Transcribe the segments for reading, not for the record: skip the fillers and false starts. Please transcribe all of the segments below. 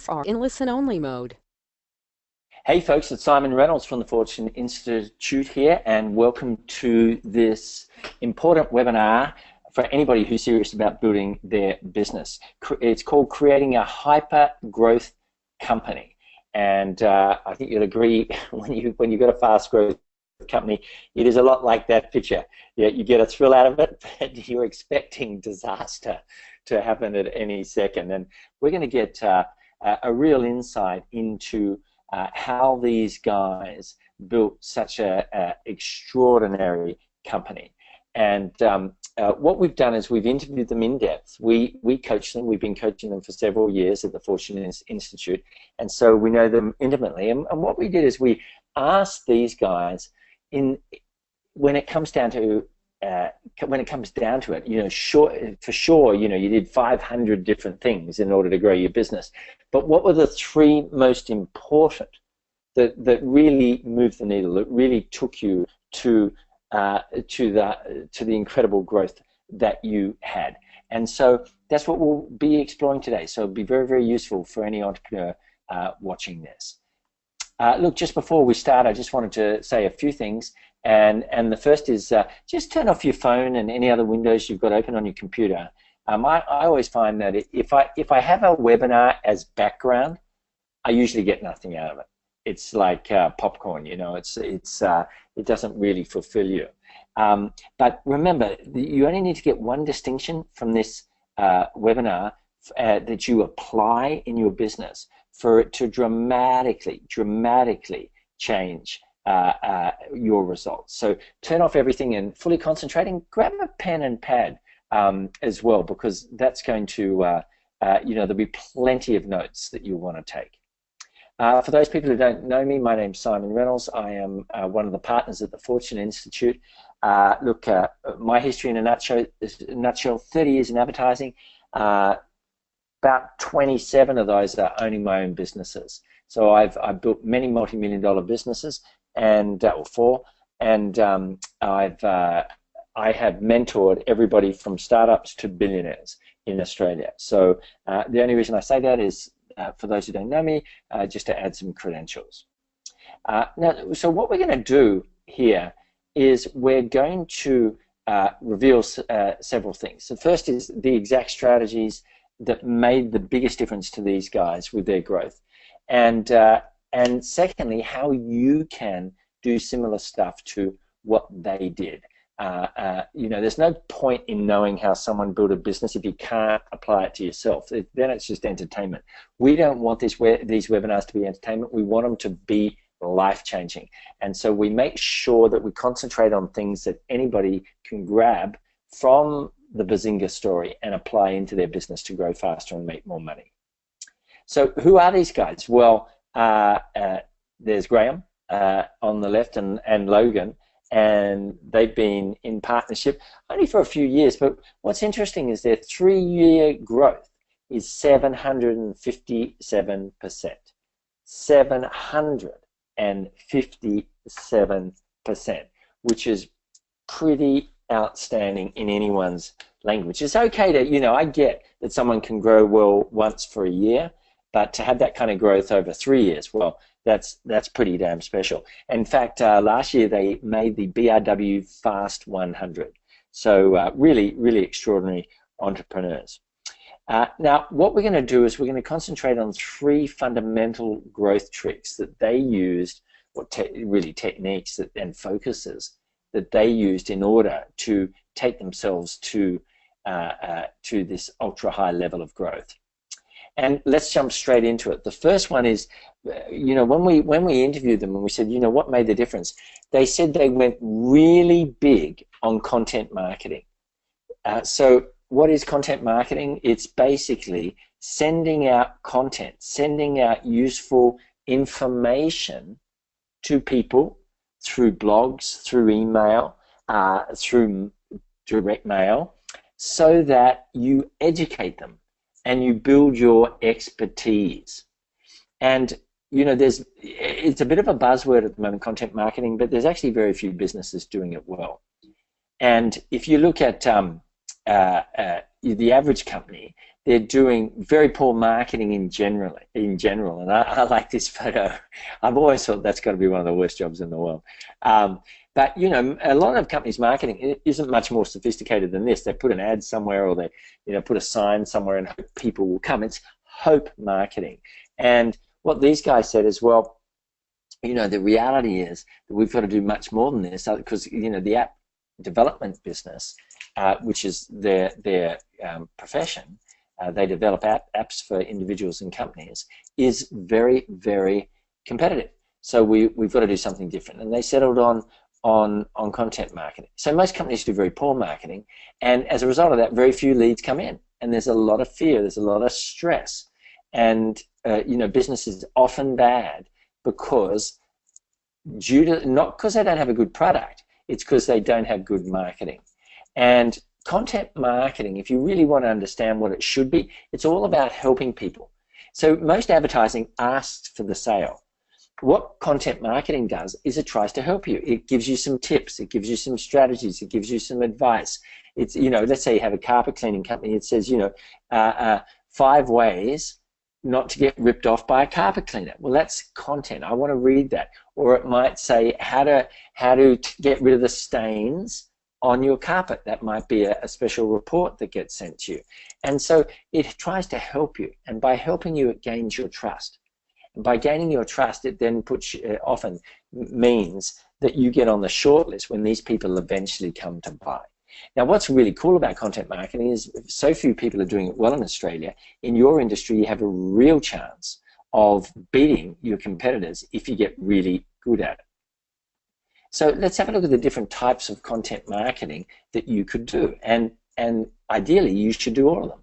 Listeners are in listen-only mode. Hey folks, it's Simon Reynolds from the Fortune Institute here, and welcome to this important webinar for anybody who's serious about building their business. It's called Creating a Hyper Growth Company, and I think you'll agree when you've got a fast growth company, it is a lot like that picture. Yeah, you get a thrill out of it, but you're expecting disaster to happen at any second, and we're going to get a real insight into how these guys built such a extraordinary company. And what we've done is we've interviewed them in depth. We coach them. We've been coaching them for several years at the Fortune Institute, and so we know them intimately. And what we did is we asked these guys, when it comes down to it, you know, for sure, you know, you did 500 different things in order to grow your business. But what were the three most important that really moved the needle, that really took you to the incredible growth that you had? And so that's what we'll be exploring today. So it'll be very, very useful for any entrepreneur watching this. Look, just before we start, I just wanted to say a few things. And the first is just turn off your phone and any other windows you've got open on your computer. I always find that if I have a webinar as background, I usually get nothing out of it. It's like popcorn, you know. It doesn't really fulfill you. But remember, you only need to get one distinction from this webinar that you apply in your business for it to dramatically change your results. So turn off everything and fully concentrate, and grab a pen and pad as well, because that's going to, you know, there'll be plenty of notes that you'll want to take. For those people who don't know me, my name's Simon Reynolds. I am one of the partners at the Fortune Institute. Look, my history in a nutshell, 30 years in advertising. About 27 of those are owning my own businesses. So I've built many multi-million-dollar businesses, and I have mentored everybody from startups to billionaires in Australia. So the only reason I say that is, for those who don't know me, just to add some credentials. Now, so what we're going to do here is we're going to reveal several things. The first is the exact strategies that made the biggest difference to these guys with their growth, and secondly, how you can do similar stuff to what they did. You know, there's no point in knowing how someone built a business if you can't apply it to yourself. Then it's just entertainment. We don't want these webinars to be entertainment. We want them to be life-changing. And so we make sure that we concentrate on things that anybody can grab from the Buzinga story and apply into their business to grow faster and make more money. So who are these guys? Well, there's Graham on the left and Logan, and they've been in partnership only for a few years. But what's interesting is their 3-year growth is 757%. 757%, which is pretty outstanding in anyone's language. It's okay to, you know, I get that someone can grow well once for a year, but to have that kind of growth over 3 years, well, that's pretty damn special. In fact, last year they made the BRW Fast 100. So really, really extraordinary entrepreneurs. Now, what we're going to do is we're going to concentrate on 3 fundamental growth tricks that they used, or really techniques and focuses that they used in order to take themselves to this ultra high level of growth. And let's jump straight into it. The first one is, you know, when we interviewed them and we said, you know, what made the difference? They said they went really big on content marketing. So what is content marketing? It's basically sending out content, sending out useful information to people through blogs, through email, through direct mail, so that you educate them and you build your expertise. And you know, it's a bit of a buzzword at the moment, content marketing, but there's actually very few businesses doing it well. And if you look at the average company, they're doing very poor marketing in general. And I like this photo. I've always thought that's got to be one of the worst jobs in the world. But you know, a lot of companies' marketing isn't much more sophisticated than this. They put an ad somewhere, or they, you know, put a sign somewhere and hope people will come. It's hope marketing. And what these guys said is, well, you know, the reality is that we've got to do much more than this, because, you know, the app development business, which is their profession, they develop apps for individuals and companies, is very, very competitive. So we've got to do something different. And they settled on content marketing. So most companies do very poor marketing, and as a result of that, very few leads come in. And there's a lot of fear, there's a lot of stress. And you know, business is often bad because not because they don't have a good product, it's because they don't have good marketing. And content marketing, if you really want to understand what it should be, it's all about helping people. So most advertising asks for the sale. What content marketing does is it tries to help you. It gives you some tips, it gives you some strategies, it gives you some advice. It's, you know, let's say you have a carpet cleaning company, it says, you know, 5 ways not to get ripped off by a carpet cleaner. Well, that's content. I want to read that. Or it might say how to get rid of the stains on your carpet. That might be a special report that gets sent to you. And so it tries to help you. And by helping you, it gains your trust. And by gaining your trust, it then often means that you get on the short list when these people eventually come to buy. Now, what's really cool about content marketing is so few people are doing it well in Australia. In your industry, you have a real chance of beating your competitors if you get really good at it. So let's have a look at the different types of content marketing that you could do. And ideally, you should do all of them.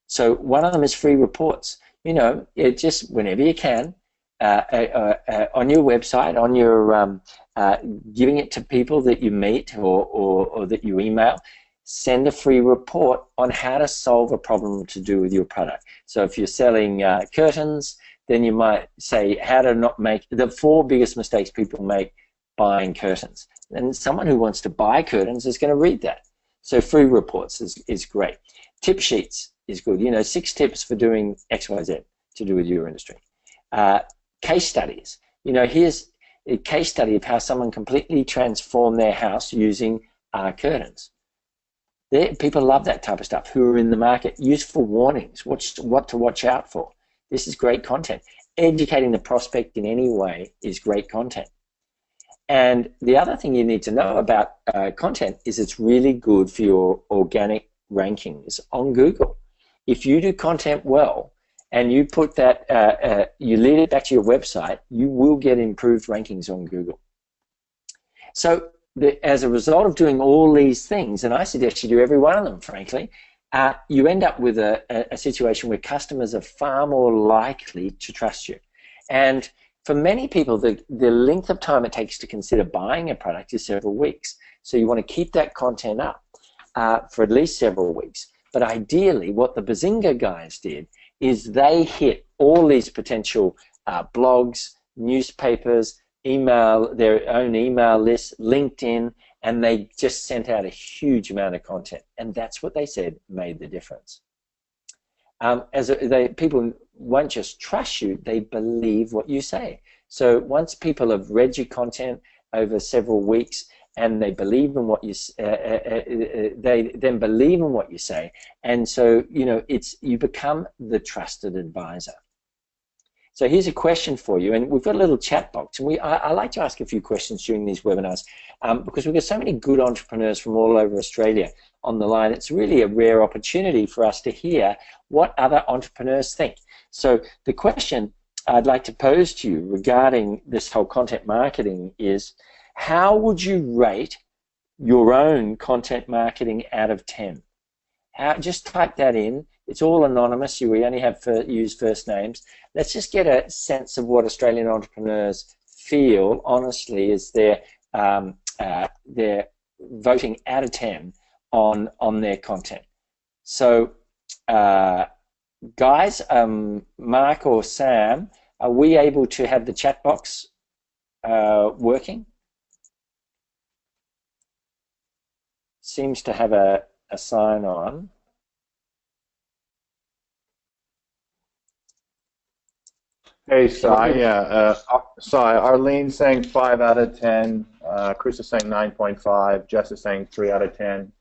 So one of them is free reports. You know, it just whenever you can, on your website, on your giving it to people that you meet or that you email, send a free report on how to solve a problem to do with your product. So if you're selling curtains, then you might say how to not make the 4 biggest mistakes people make buying curtains. And someone who wants to buy curtains is going to read that. So free reports is great. Tip sheets is good. You know, 6 tips for doing XYZ to do with your industry. Case studies. You know, here's a case study of how someone completely transformed their house using curtains. People love that type of stuff who are in the market. Useful warnings, what to watch out for. This is great content. Educating the prospect in any way is great content. And the other thing you need to know about content is it's really good for your organic rankings on Google. If you do content well, and you put that, you lead it back to your website, you will get improved rankings on Google. So as a result of doing all these things, and I suggest you do every one of them, frankly, you end up with a situation where customers are far more likely to trust you. And for many people, the length of time it takes to consider buying a product is several weeks. So you want to keep that content up for at least several weeks. But ideally, what the Buzinga guys did is they hit all these potential blogs, newspapers, their own email lists, LinkedIn, and they just sent out a huge amount of content. And that's what they said made the difference. People won't just trust you, they believe what you say. So once people have read your content over several weeks, and they believe in what you they then believe in what you say, and so you know you become the trusted advisor. So here's a question for you, and we've got a little chat box, and I like to ask a few questions during these webinars because we've got so many good entrepreneurs from all over Australia on the line. It's really a rare opportunity for us to hear what other entrepreneurs think. So the question I'd like to pose to you regarding this whole content marketing is, how would you rate your own content marketing out of 10? Just type that in. It's all anonymous. We only have use first names. Let's just get a sense of what Australian entrepreneurs feel, honestly, is their voting out of 10 on their content. So, guys, Mark or Sam, are we able to have the chat box working? Seems to have a sign on. Hey, Can you Sai. hear me? Yeah, Sai. Arlene's saying 5 out of 10. Chris is saying 9.5. Jess is saying 3 out of 10.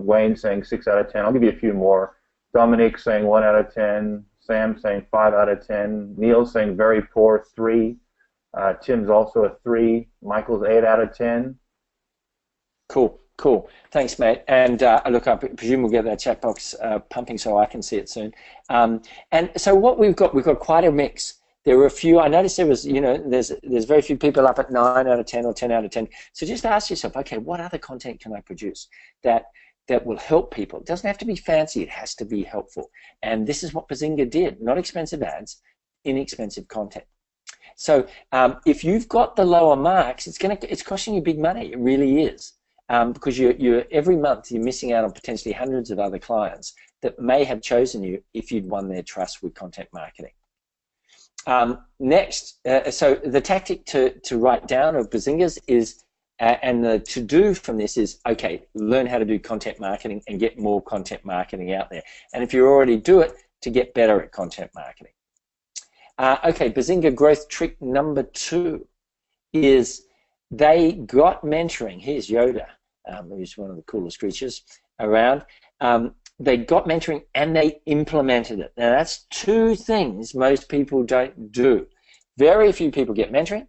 Wayne saying 6 out of 10. I'll give you a few more. Dominic saying 1 out of 10. Sam saying 5 out of 10. Neil saying very poor, 3. Tim's also a 3. Michael's 8 out of 10. Cool, cool. Thanks, mate. And look, I presume we'll get that chat box pumping so I can see it soon. And so what we've got quite a mix. There were a few. I noticed there was, there's very few people up at 9 out of 10 or 10 out of 10. So just ask yourself, okay, what other content can I produce that will help people? It doesn't have to be fancy. It has to be helpful. And this is what Buzinga did. Not expensive ads, inexpensive content. So if you've got the lower marks, it's costing you big money. It really is. Because you're every month you're missing out on potentially hundreds of other clients that may have chosen you if you'd won their trust with content marketing. Next, so the tactic to write down of Bazinga's is, and the to-do from this is, okay, learn how to do content marketing and get more content marketing out there. And if you already do it, to get better at content marketing. Okay, Bazinga growth trick number 2 is they got mentoring. Here's Yoda, who's one of the coolest creatures around. They got mentoring and they implemented it. Now that's 2 things most people don't do. Very few people get mentoring,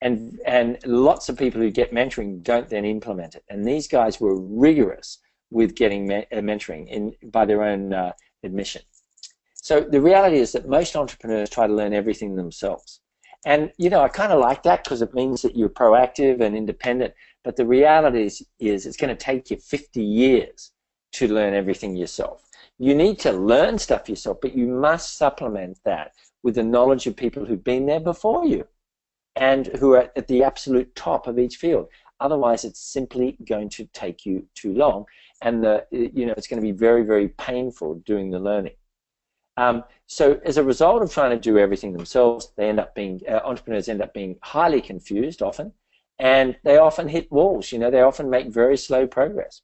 and lots of people who get mentoring don't then implement it. And these guys were rigorous with getting mentoring by their own admission. So the reality is that most entrepreneurs try to learn everything themselves. And, I kind of like that because it means that you're proactive and independent. But the reality is it's going to take you 50 years to learn everything yourself. You need to learn stuff yourself, but you must supplement that with the knowledge of people who've been there before you and who are at the absolute top of each field. Otherwise, it's simply going to take you too long, and it's going to be very, very painful doing the learning. So as a result of trying to do everything themselves, they end up being entrepreneurs end up being highly confused often, and they often hit walls. They often make very slow progress.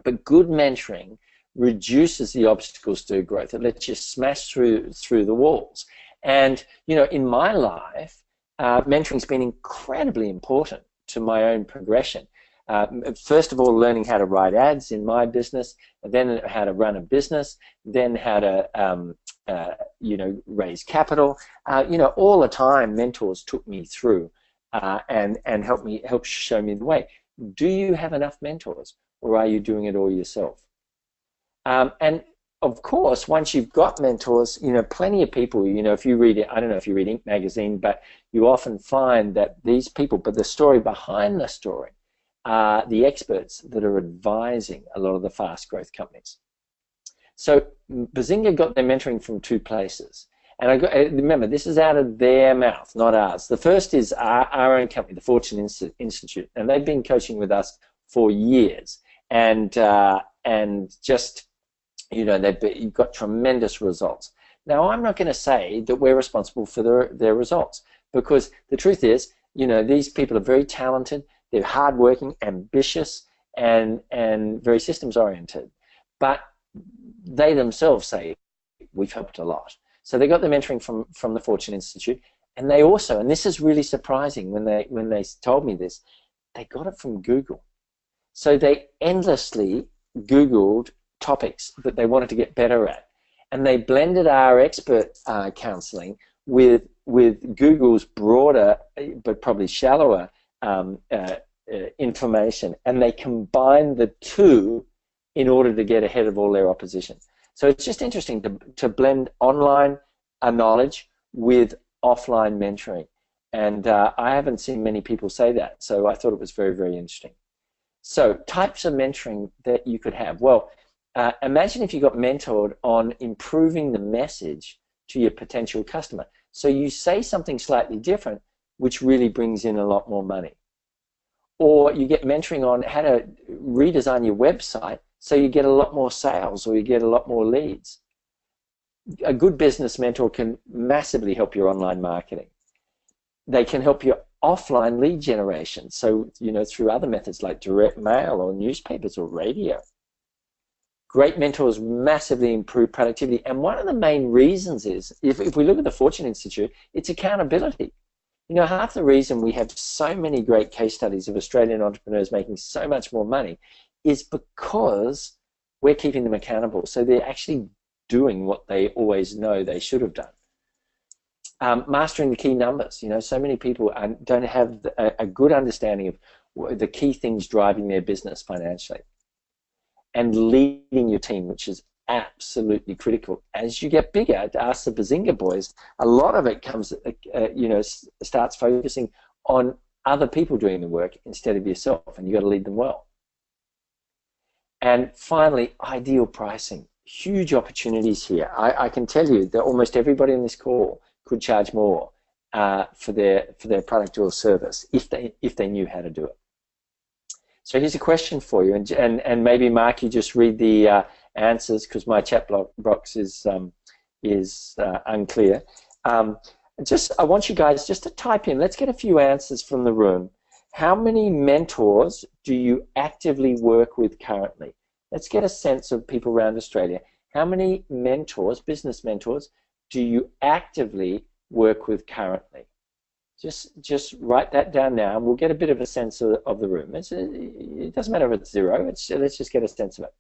But good mentoring reduces the obstacles to growth. It lets you smash through the walls. And in my life, mentoring's been incredibly important to my own progression. First of all, learning how to write ads in my business, then how to run a business, then how to raise capital. All the time, mentors took me through and helped show me the way. Do you have enough mentors, or are you doing it all yourself? And of course, once you've got mentors, plenty of people, if you read it, I don't know if you read Inc. magazine, but you often find that these people, but the story behind the story, are the experts that are advising a lot of the fast growth companies. So Buzinga got their mentoring from 2 places. And remember, this is out of their mouth, not ours. The first is our own company, the Fortune Institute, and they've been coaching with us for years. And just, they've got tremendous results. Now, I'm not going to say that we're responsible for their results, because the truth is, these people are very talented, they're hardworking, ambitious, and very systems oriented. But they themselves say, we've helped a lot. So they got the mentoring from the Fortune Institute, and they also, and this is really surprising when they told me this, they got it from Google. So they endlessly Googled topics that they wanted to get better at, and they blended our expert counseling with Google's broader but probably shallower information, and they combined the 2 in order to get ahead of all their opposition. So it's just interesting to blend online knowledge with offline mentoring, and I haven't seen many people say that, so I thought it was very, very interesting. So types of mentoring that you could have. Well, imagine if you got mentored on improving the message to your potential customer. So you say something slightly different, which really brings in a lot more money. Or you get mentoring on how to redesign your website so you get a lot more sales or you get a lot more leads. A good business mentor can massively help your online marketing. They can help your offline lead generation, so through other methods like direct mail or newspapers or radio. Great mentors massively improve productivity. And one of the main reasons is, if we look at the Fortune Institute, it's accountability. You know, half the reason we have so many great case studies of Australian entrepreneurs making so much more money is because we're keeping them accountable. So they're actually doing what they always know they should have done. Mastering the key numbers. You know, so many people don't have a good understanding of the key things driving their business financially. And leading your team, which is absolutely critical. As you get bigger, to ask the Buzinga boys, a lot of it comes, starts focusing on other people doing the work instead of yourself, and you've got to lead them well. And finally, ideal pricing. Huge opportunities here. I can tell you that almost everybody on this call could charge more for their product or service if they knew how to do it. So here's a question for you, and maybe Mark, you just read the answers because my chat box is unclear. I want you guys just to type in. Let's get a few answers from the room. How many mentors do you actively work with currently? Let's get a sense of people around Australia. How many mentors, business mentors, do you actively work with currently? Just write that down now, and we'll get a bit of a sense of the room. It doesn't matter if it's zero. Let's just get a sense of it.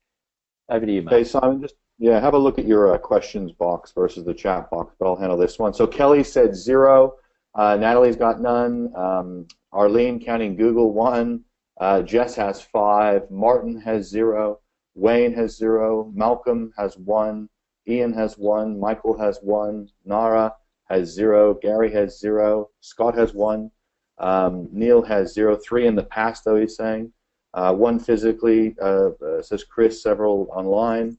Over to you, Mark. Hey, Simon, have a look at your questions box versus the chat box, but I'll handle this one. So Kelly said 0. Natalie's got none. Arlene, counting Google, 1. Jess has 5. Martin has 0. Wayne has 0. Malcolm has 1. Ian has 1. Michael has 1. Nara has 0. Gary has 0. Scott has 1. Neil has 0. 3 in the past, though, he's saying. 1 physically, says Chris, several online.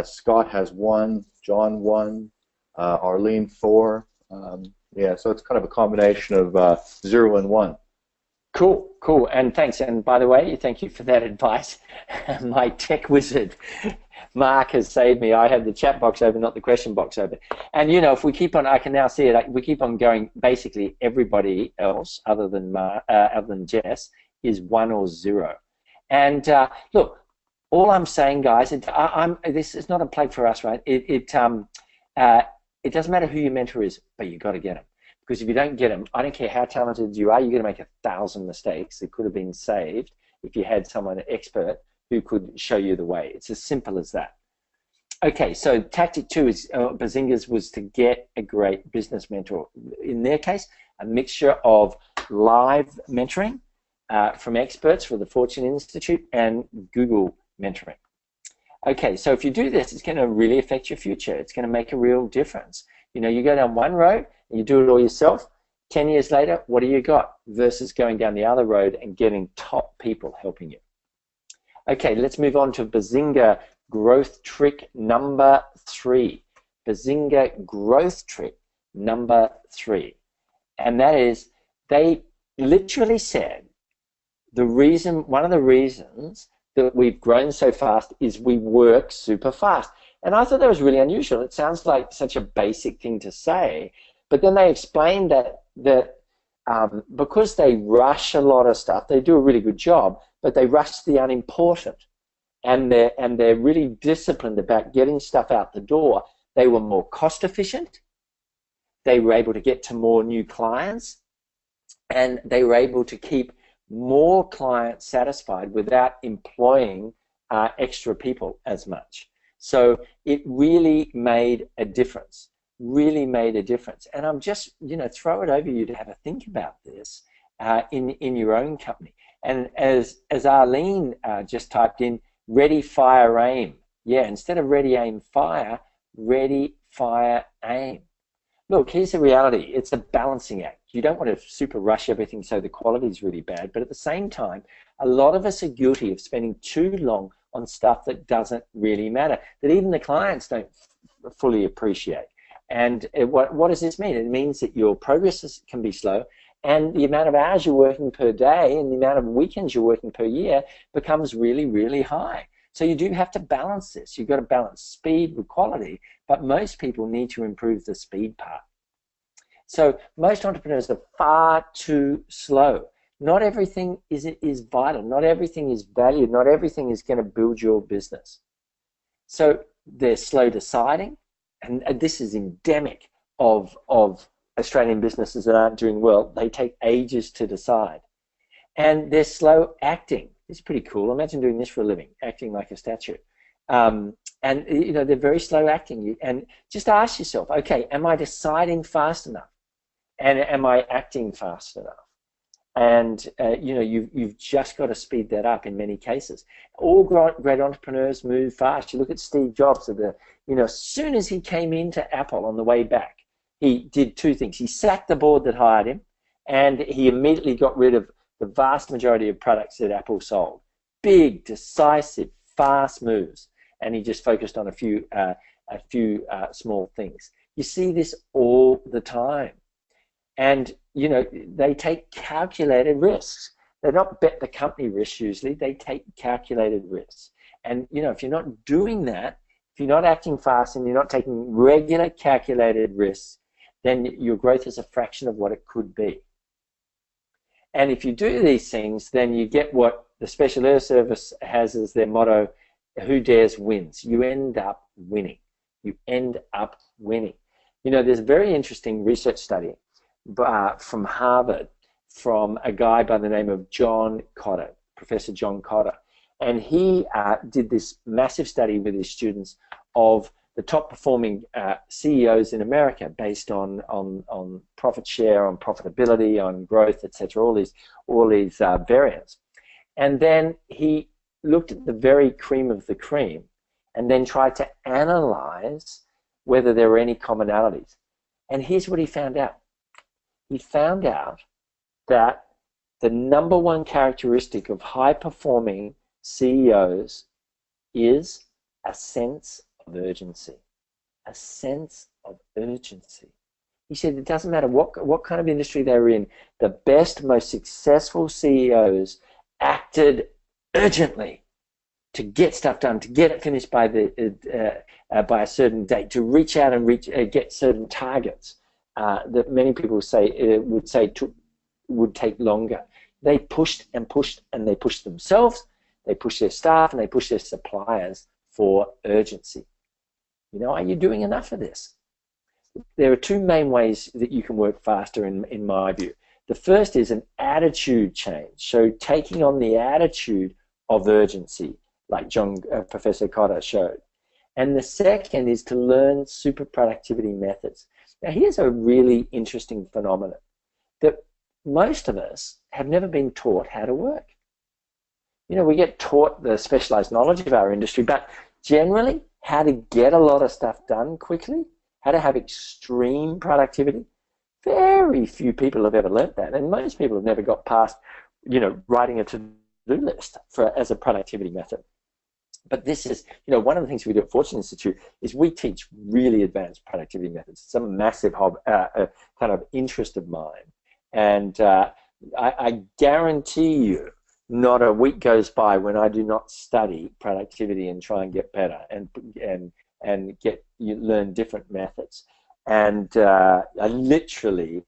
Scott has 1. John 1. Arlene 4. So it's kind of a combination of 0 and 1. Cool, and thanks. And by the way, thank you for that advice. My tech wizard, Mark, has saved me. I have the chat box open, not the question box open. And you know, if we keep on, I can now see it. We keep on going. Basically, everybody else, other than Jess, is 1 or 0. And look, all I'm saying, guys, this is not a plug for us, right? It doesn't matter who your mentor is, but you got to get them. Because if you don't get them, I don't care how talented you are, you're going to make 1,000 mistakes that could have been saved if you had someone, an expert, who could show you the way. It's as simple as that. Okay, so tactic 2 is Buzinga's was to get a great business mentor. In their case, a mixture of live mentoring from experts for the Fortune Institute and Google mentoring. Okay, so if you do this, it's going to really affect your future. It's going to make a real difference. You know, you go down one road and you do it all yourself. 10 years later, what do you got? Versus going down the other road and getting top people helping you. Okay, let's move on to Buzinga growth trick number 3. Buzinga growth trick number 3. And that is, they literally said one of the reasons that we've grown so fast is we work super fast. And I thought that was really unusual. It sounds like such a basic thing to say, but then they explained that because they rush a lot of stuff, they do a really good job, but they rush the unimportant, and they're really disciplined about getting stuff out the door. They were more cost efficient. They were able to get to more new clients, and they were able to keep more clients satisfied without employing extra people as much. So it really made a difference, And I'm just, throw it over you to have a think about this in your own company. And as Arlene just typed in, ready, fire, aim. Yeah, instead of ready, aim, fire, ready, fire, aim. Look, here's the reality. It's a balancing act. You don't want to super rush everything so the quality is really bad, but at the same time, a lot of us are guilty of spending too long on stuff that doesn't really matter, that even the clients don't fully appreciate. And what does this mean? It means that your progress can be slow, and the amount of hours you're working per day and the amount of weekends you're working per year becomes really, really high. So you do have to balance this. You've got to balance speed with quality, but most people need to improve the speed part. So most entrepreneurs are far too slow. Not everything is vital. Not everything is valued. Not everything is going to build your business. So they're slow deciding, and this is endemic of Australian businesses that aren't doing well. They take ages to decide. And they're slow acting. It's pretty cool. Imagine doing this for a living, acting like a statue. And you know, they're very slow acting. And just ask yourself, okay, am I deciding fast enough? And am I acting fast enough? And you know, you've just got to speed that up in many cases. All great entrepreneurs move fast. You look at Steve Jobs. You know, as soon as he came into Apple on the way back, he did two things. He sacked the board that hired him, and he immediately got rid of the vast majority of products that Apple sold. Big, decisive, fast moves, and he just focused on a few small things. You see this all the time. And, you know, they take calculated risks. They're not bet the company risks usually. They take calculated risks. And, you know, if you're not doing that, if you're not acting fast and you're not taking regular calculated risks, then your growth is a fraction of what it could be. And if you do these things, then you get what the Special Air Service has as their motto, who dares wins. You end up winning. You end up winning. You know, there's a very interesting research study from Harvard, from a guy by the name of John Cotter, Professor John Cotter. And he did this massive study with his students of the top performing CEOs in America based on profit share, on profitability, on growth, etc., all these variants. And then he looked at the very cream of the cream and then tried to analyze whether there were any commonalities. And here's what he found out. He found out that the number one characteristic of high-performing CEOs is a sense of urgency. A sense of urgency. He said it doesn't matter what kind of industry they're in, the best, most successful CEOs acted urgently to get stuff done, to get it finished by by a certain date, to reach out and get certain targets that many people would take longer. They pushed and pushed, and they pushed themselves, they pushed their staff, and they pushed their suppliers for urgency. You know, are you doing enough of this? There are two main ways that you can work faster in my view. The first is an attitude change. So taking on the attitude of urgency, like Professor Cotter showed. And the second is to learn super productivity methods. Now here's a really interesting phenomenon that most of us have never been taught how to work. You know, we get taught the specialized knowledge of our industry, but generally how to get a lot of stuff done quickly, how to have extreme productivity, very few people have ever learnt that, and most people have never got past, you know, writing a to-do list as a productivity method. But this is, you know, one of the things we do at Fortune Institute is we teach really advanced productivity methods. It's a massive kind of interest of mine. And I guarantee you not a week goes by when I do not study productivity and try and get better and learn different methods. And I literally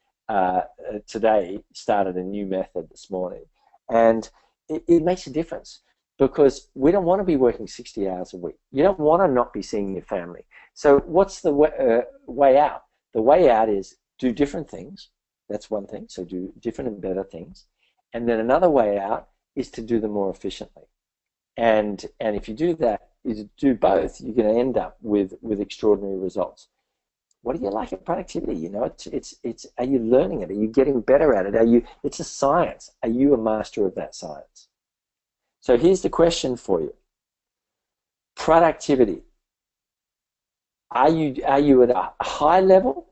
today started a new method this morning. And it makes a difference. Because we don't want to be working 60 hours a week. You don't want to not be seeing your family. So what's the way out? The way out is do different things. That's one thing. So do different and better things. And then another way out is to do them more efficiently. And if you do that, you do both, you're going to end up with extraordinary results. What do you like at productivity? You know, it's are you learning it? Are you getting better at it? It's a science. Are you a master of that science? So here's the question for you. Productivity. Are you at a high level,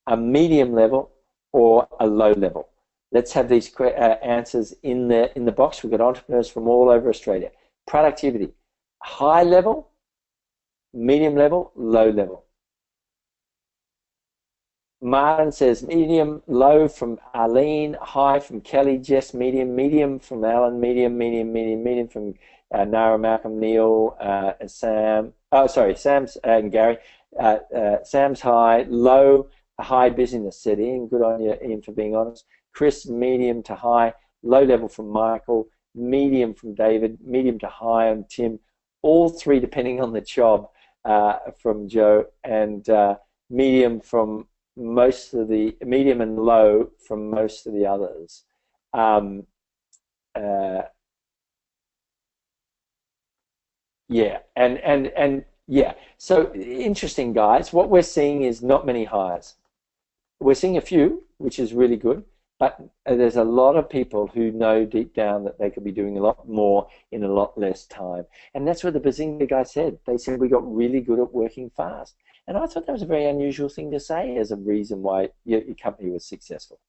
a medium level, or a low level? Let's have these answers in the box. We've got entrepreneurs from all over Australia. Productivity. High level, medium level, low level. Martin says medium, low from Arlene, high from Kelly, Jess, medium from Alan, medium from Nara, Malcolm, Neil, Sam. Oh, sorry, Sam's and Gary. Sam's high, low, high busyness, said Ian. Good on you, Ian, for being honest. Chris, medium to high, low level from Michael, medium from David, medium to high on Tim. all three depending on the job from Joe, and medium and low from most of the others. Yeah, and yeah. So interesting, guys. What we're seeing is not many hires. We're seeing a few, which is really good, but there's a lot of people who know deep down that they could be doing a lot more in a lot less time. And that's what the Buzinga guy said. They said we got really good at working fast. And I thought that was a very unusual thing to say as a reason why your company was successful.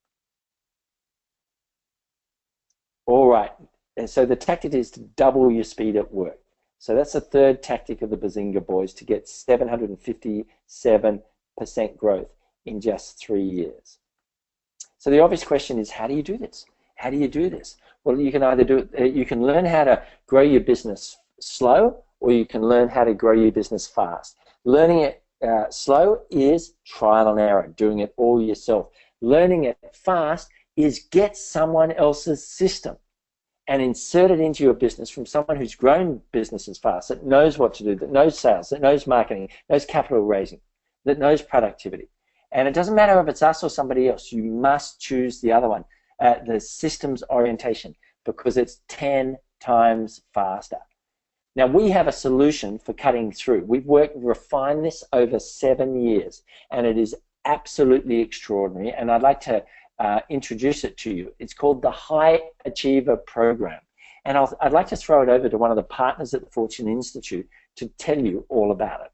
All right. And so the tactic is to double your speed at work. So that's the third tactic of the Buzinga boys, to get 757% growth in just 3 years. So the obvious question is, how do you do this? How do you do this? Well, you can either do it, you can learn how to grow your business slow, or you can learn how to grow your business fast. Learning it slow is trial and error, doing it all yourself. Learning it fast is get someone else's system and insert it into your business from someone who's grown businesses fast, that knows what to do, that knows sales, that knows marketing, knows capital raising, that knows productivity. And it doesn't matter if it's us or somebody else, you must choose the other one, the systems orientation, because it's 10 times faster. Now, we have a solution for cutting through. We've refined this over 7 years, and it is absolutely extraordinary, and I'd like to introduce it to you. It's called the High Achiever Program. And I'd like to throw it over to one of the partners at the Fortune Institute to tell you all about it.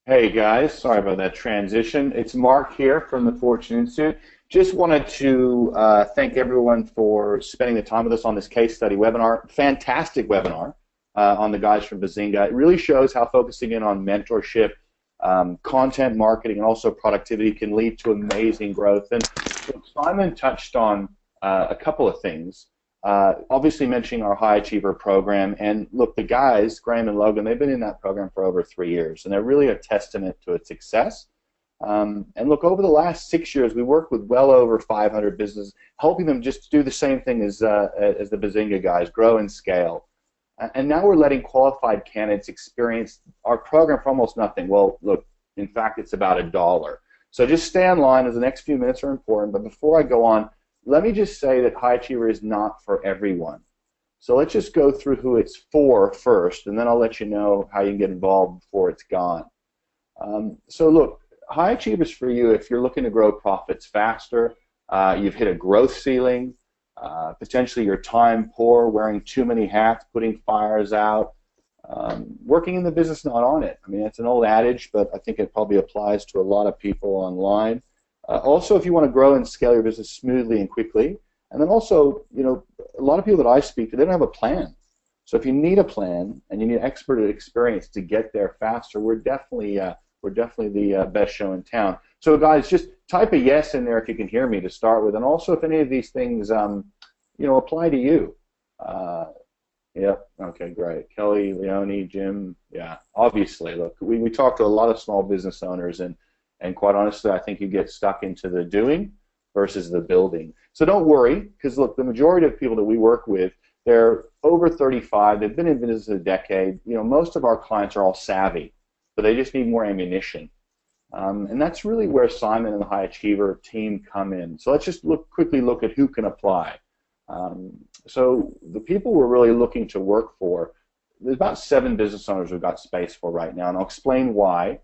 Hey guys, sorry about that transition. It's Mark here from the Fortune Institute. Just wanted to thank everyone for spending the time with us on this case study webinar. Fantastic webinar on the guys from Buzinga. It really shows how focusing in on mentorship, content marketing, and also productivity can lead to amazing growth. And Siimon touched on a couple of things. Obviously mentioning our High Achiever program, and look, the guys, Graham and Logan, they've been in that program for over 3 years, and they're really a testament to its success. And look, over the last 6 years, we worked with well over 500 businesses, helping them just do the same thing as the Buzinga guys, grow and scale. And now we're letting qualified candidates experience our program for almost nothing. Well, look, in fact, it's about $1. So just stay on line, as the next few minutes are important. But before I go on, let me just say that High Achiever is not for everyone. So let's just go through who it's for first, and then I'll let you know how you can get involved before it's gone. So look, High Achiever is for you if you're looking to grow profits faster, you've hit a growth ceiling, potentially you're time poor, wearing too many hats, putting fires out, working in the business, not on it. I mean, it's an old adage, but I think it probably applies to a lot of people online. Also, if you want to grow and scale your business smoothly and quickly, and then also, you know, a lot of people that I speak to, they don't have a plan. So if you need a plan and you need expert experience to get there faster, we're definitely the best show in town. So guys, just type a yes in there if you can hear me to start with, and also if any of these things, you know, apply to you. Yep. Okay, great. Kelly, Leonie, Jim. Yeah. Obviously, look, we talk to a lot of small business owners, and quite honestly, I think you get stuck into the doing versus the building. So don't worry, because look, the majority of people that we work with, they're over 35. They've been in business a decade. You know, most of our clients are all savvy, but they just need more ammunition. And that's really where Siimon and the High Achiever team come in. So let's just quickly look at who can apply. So the people we're really looking to work for, there's about 7 business owners we've got space for right now, and I'll explain why.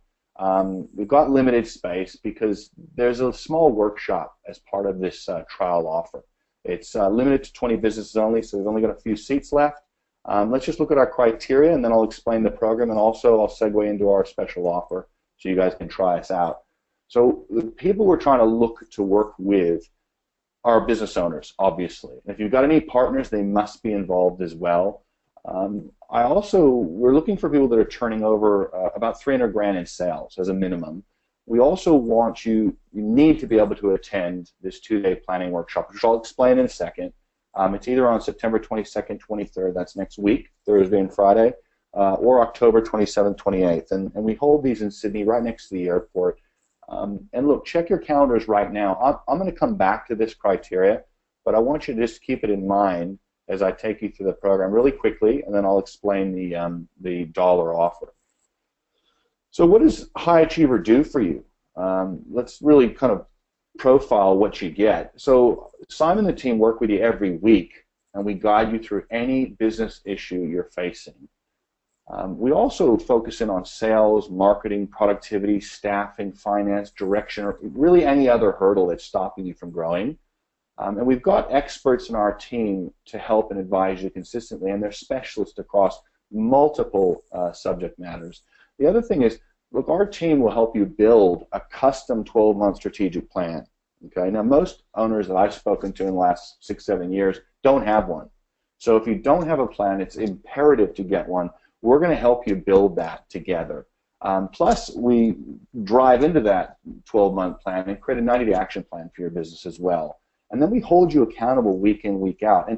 We've got limited space because there's a small workshop as part of this trial offer. It's limited to 20 businesses only, so we've only got a few seats left. Let's just look at our criteria, and then I'll explain the program, and also I'll segue into our special offer so you guys can try us out. So the people we're trying to look to work with are business owners, obviously. And if you've got any partners, they must be involved as well. We're looking for people that are turning over about 300 grand in sales as a minimum. We also want you need to be able to attend this 2-day planning workshop, which I'll explain in a second. It's either on September 22nd, 23rd, that's next week, Thursday and Friday, or October 27th, 28th. And we hold these in Sydney right next to the airport. And look, check your calendars right now. I'm going to come back to this criteria, but I want you to just keep it in mind as I take you through the program really quickly, and then I'll explain the dollar offer. So what does High Achiever do for you? Let's really kind of profile what you get. So Siimon and the team work with you every week, and we guide you through any business issue you're facing. We also focus in on sales, marketing, productivity, staffing, finance, direction, or really any other hurdle that's stopping you from growing. And we've got experts in our team to help and advise you consistently, and they're specialists across multiple subject matters. The other thing is, look, our team will help you build a custom 12-month strategic plan. Okay. Now, most owners that I've spoken to in the last 6-7 years don't have one. So if you don't have a plan, it's imperative to get one. We're going to help you build that together. Plus, we drive into that 12-month plan and create a 90-day action plan for your business as well. And then we hold you accountable week in, week out.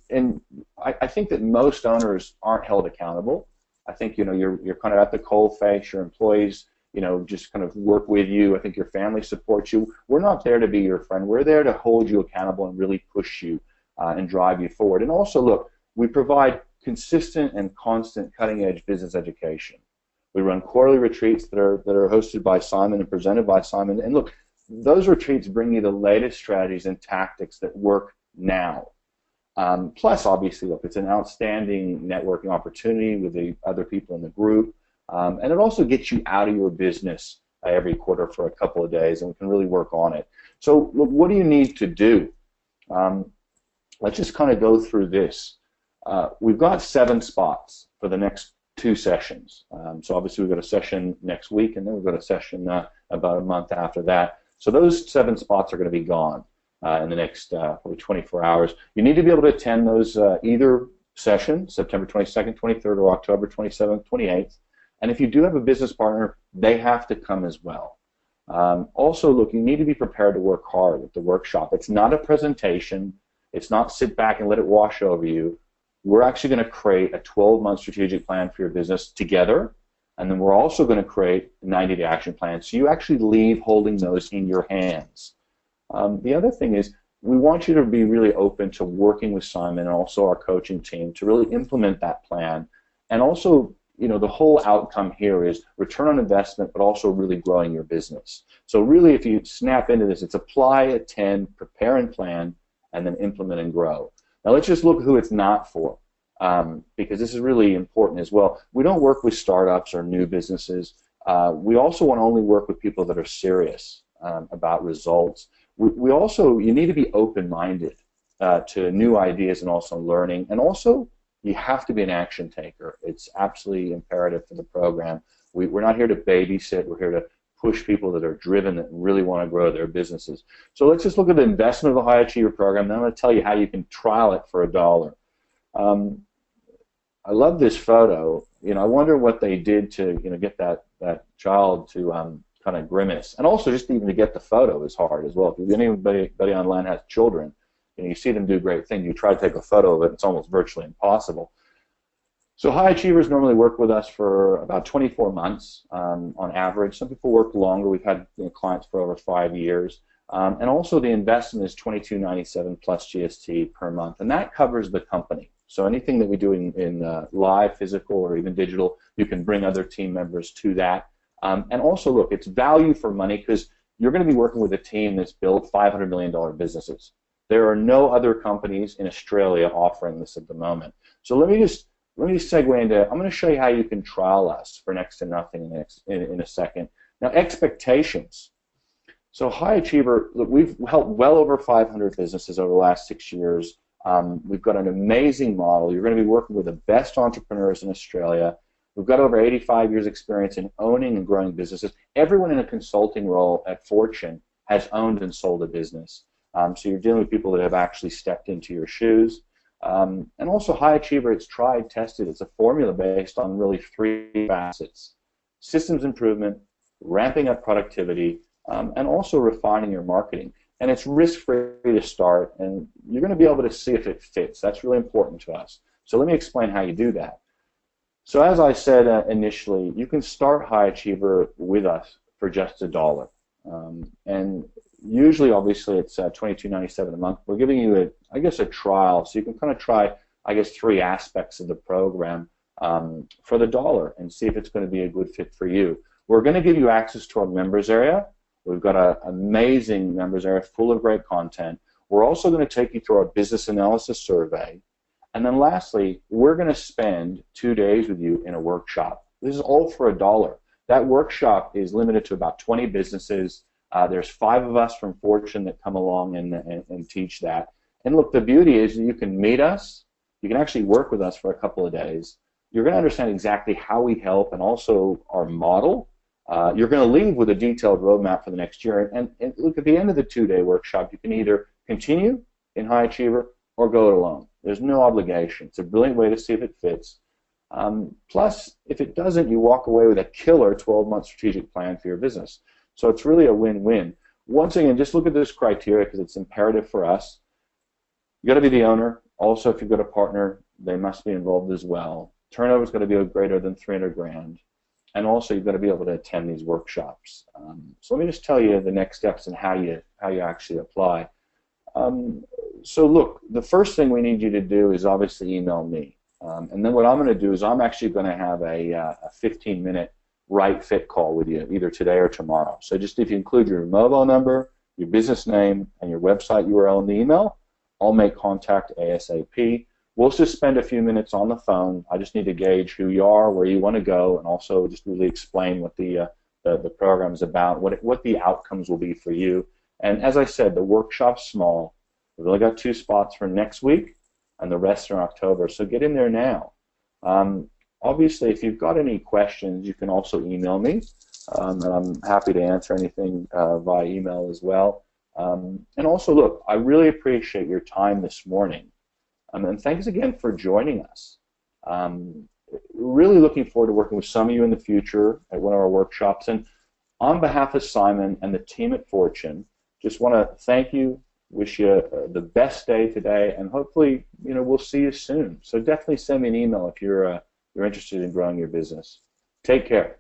And I think that most owners aren't held accountable. I think, you know, you're kind of at the coal face. Your employees, you know, just kind of work with you. I think your family supports you. We're not there to be your friend. We're there to hold you accountable and really push you and drive you forward. And also, look, we provide consistent and constant cutting-edge business education. We run quarterly retreats that are hosted by Siimon and presented by Siimon. And look, those retreats bring you the latest strategies and tactics that work now. Plus, obviously, look, it's an outstanding networking opportunity with the other people in the group. And it also gets you out of your business every quarter for a couple of days, and we can really work on it. So, look, what do you need to do? Let's just kind of go through this. We've got 7 spots for the next 2 sessions. So obviously we've got a session next week, and then we've got a session about a month after that. So those 7 spots are going to be gone in the next probably 24 hours. You need to be able to attend those either session, September 22nd, 23rd, or October 27th, 28th. And if you do have a business partner, they have to come as well. Also, look, you need to be prepared to work hard at the workshop. It's not a presentation. It's not sit back and let it wash over you. We're actually going to create a 12-month strategic plan for your business together, and then we're also going to create a 90-day action plan, so you actually leave holding those in your hands. The other thing is, we want you to be really open to working with Siimon and also our coaching team to really implement that plan. And also, you know, the whole outcome here is return on investment, but also really growing your business. So really, if you snap into this, it's apply, attend, prepare and plan, and then implement and grow. Now let's just look at who it's not for, because this is really important as well. We don't work with startups or new businesses. We also want to only work with people that are serious about results. We also, you need to be open-minded to new ideas and also learning. And also, you have to be an action taker. It's absolutely imperative for the program. We're not here to babysit. We're here to push people that are driven, that really want to grow their businesses. So let's just look at the investment of the High Achiever program, and then I'm going to tell you how you can trial it for $1. I love this photo. You know, I wonder what they did to, you know, get that child to kind of grimace, and also just even to get the photo is hard as well. If anybody online has children, you know, you see them do great things. You try to take a photo of it, it's almost virtually impossible. So high achievers normally work with us for about 24 months on average. Some people work longer. We've had, you know, clients for over 5 years. And also the investment is $22.97 plus GST per month, and that covers the company. So anything that we do in live, physical, or even digital, you can bring other team members to that. And also, look, it's value for money because you're going to be working with a team that's built $500 million businesses. There are no other companies in Australia offering this at the moment. So let me just segue into, I'm going to show you how you can trial us for next to nothing in a second. Now, expectations. So High Achiever, look, we've helped well over 500 businesses over the last 6 years. We've got an amazing model. You're going to be working with the best entrepreneurs in Australia. We've got over 85 years experience in owning and growing businesses. Everyone in a consulting role at Fortune has owned and sold a business. So you're dealing with people that have actually stepped into your shoes. And also High Achiever, it's tried, tested. It's a formula based on really 3 facets: systems improvement, ramping up productivity, and also refining your marketing. And it's risk-free to start, and you're going to be able to see if it fits. That's really important to us. So let me explain how you do that. So as I said initially, you can start High Achiever with us for just $1. And usually, obviously, it's $22.97 a month. We're giving you, a trial, so you can kind of try, 3 aspects of the program for the dollar and see if it's going to be a good fit for you. We're going to give you access to our members area. We've got an amazing members area full of great content. We're also going to take you through our business analysis survey. And then lastly, we're going to spend 2 days with you in a workshop. This is all for $1. That workshop is limited to about 20 businesses. There's 5 of us from Fortune that come along and teach that. And look, the beauty is you can meet us. You can actually work with us for a couple of days. You're going to understand exactly how we help and also our model. You're going to leave with a detailed roadmap for the next year. And look, at the end of the 2-day workshop, you can either continue in High Achiever or go it alone. There's no obligation. It's a brilliant way to see if it fits. Plus, if it doesn't, you walk away with a killer 12-month strategic plan for your business. So it's really a win-win. Once again, just look at this criteria because it's imperative for us. You've got to be the owner. Also, if you've got a partner, they must be involved as well. Turnover is going to be greater than 300 grand. And also, you've got to be able to attend these workshops. So let me just tell you the next steps and how you actually apply. So look, the first thing we need you to do is obviously email me. And then what I'm going to do is I'm actually going to have a 15-minute right fit call with you, either today or tomorrow. So just if you include your mobile number, your business name, and your website URL in the email, I'll make contact ASAP. We'll just spend a few minutes on the phone. I just need to gauge who you are, where you want to go, and also just really explain what the program is about, what the outcomes will be for you. And as I said, the workshop's small. We've only got 2 spots for next week, and the rest are in October. So get in there now. Obviously, if you've got any questions, you can also email me, and I'm happy to answer anything via email as well. And also, look, I really appreciate your time this morning. And thanks again for joining us. Really looking forward to working with some of you in the future at one of our workshops. And on behalf of Siimon and the team at Fortune, just want to thank you, wish you the best day today, and hopefully, we'll see you soon. So definitely send me an email if you're interested in growing your business. Take care.